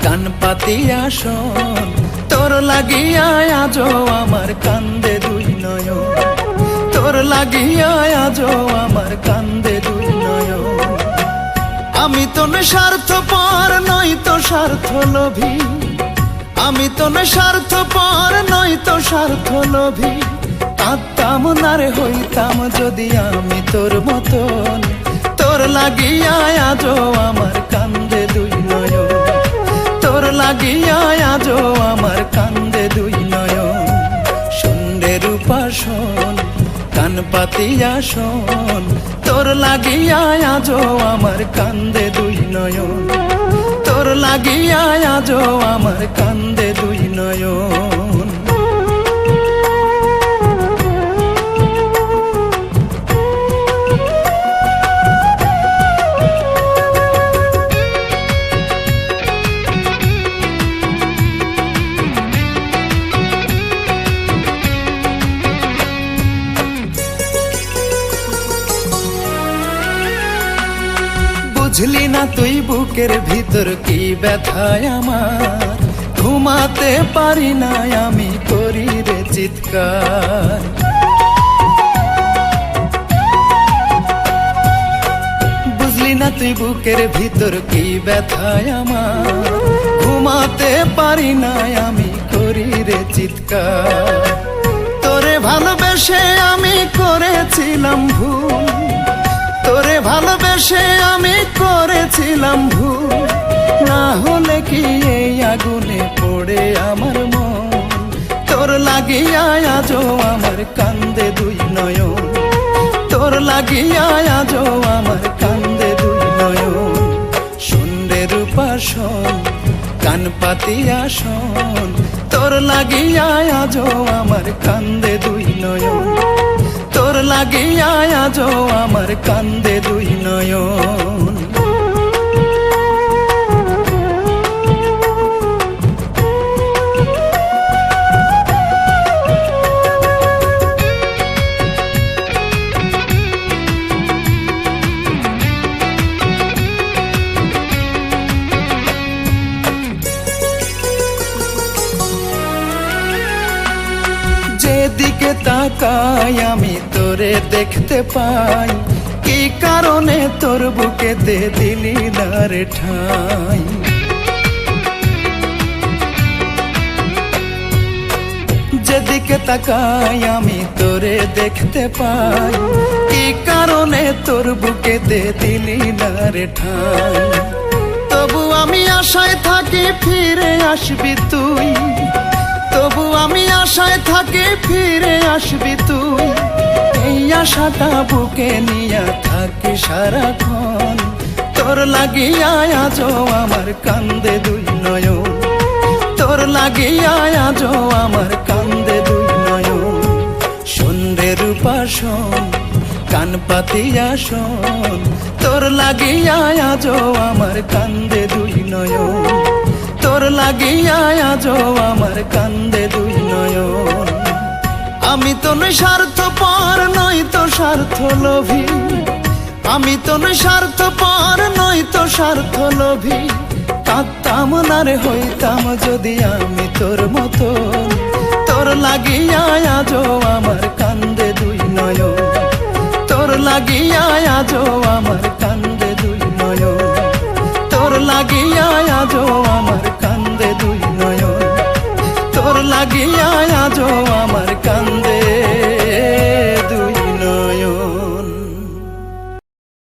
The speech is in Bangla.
কান পাতিয়া শোন, তোর লাগিয়া আজো আমার কান্দে দুই নয়ন, তোর লাগিয়া আজো আমার কান্দে দুই নয়ন। আমি তো স্বার্থপর নই তো স্বার্থ লোভী, আমি তো স্বার্থপর নই তো স্বার্থ লোভী। পারতাম না রে হইতাম যদি আমি তোর মতন, তোর লাগিয়া আজো আমার কান্দে দুই নয়ন, তোর লাগিয়া আজো আমার কান্দে দুই নয়ন। শুনরে রূপা শোন, কান পাতিয়া শোন, তোর লাগিয়া আজো আমার কান্দে দুই নয়ন, তোর লাগিয়া আজো আমার কান্দে দুই নয়ন। বুঝলি না তুই বুকের ভিতর কি ব্যথায় আমার, ঘুমাতে পারি না আমি করি রে চিৎকার। বুঝলি না তুই বুকের ভিতর কি ব্যথায় আমার, ঘুমাতে পারি না আমি করি রে চিৎকার। তোরে ভালোবেসে আমি করেছিলাম ভুল, তোরে ভালোবেসে আমি করেছিলাম ভুল। না হলে কি এই আগুনে পড়ে আমার মন, তোর লাগিয়া আজো আমার কান্দে দুই নয়ন, তোর লাগিয়া আজো আমার কান্দে দুই নয়ন। শুনরে রূপা শোন, কান পাতিয়া শোন, তোর লাগিয়া আজো আমার কান্দে দুই নয়ন, তোর লাগিয়া আজো আমার কান্দে দুই নয়ন। যেদিকে তাকাই আমি তোরে দেখতে পাই, কি কারণে তোর বুকেতে দিলি না রে ঠাই। যেদিকে তাকাই আমি তোরে দেখতে পাই, কি কারণে তোর বুকেতে দিলি না রে ঠাই। তবু আমি আশায় থাকি ফিরে আসবি তুই, তবু আমি আশায় থাকি ফিরে আসবি তুই। এই আশাটা বুকে নিয়া থাকি সারাক্ষণ, তোর লাগিয়া আজো আমার কান্দে দুই নয়ন, তোর লাগিয়া আজো আমার কান্দে দুই নয়ন। শুনরে রূপা শোন, কান পাতিয়া শোন, তোর লাগিয়া আজো আমার কান্দে দুই নয়ন, তোর লাগিয়া আজো আমার কান্দে দুই নয়ন। আমি তো স্বার্থপর নই তো স্বার্থ লোভী, আমি তো স্বার্থপর নই তো স্বার্থ লোভী। কাঁদতাম না রে হইতাম যদি আমি তোর মতন, তোর লাগিয়া আজো আমার কান্দে দুই নয়ন, তোর লাগিয়া আজো আমার কান্দে দুই নয়ন, তোর লাগিয়া আজো আমার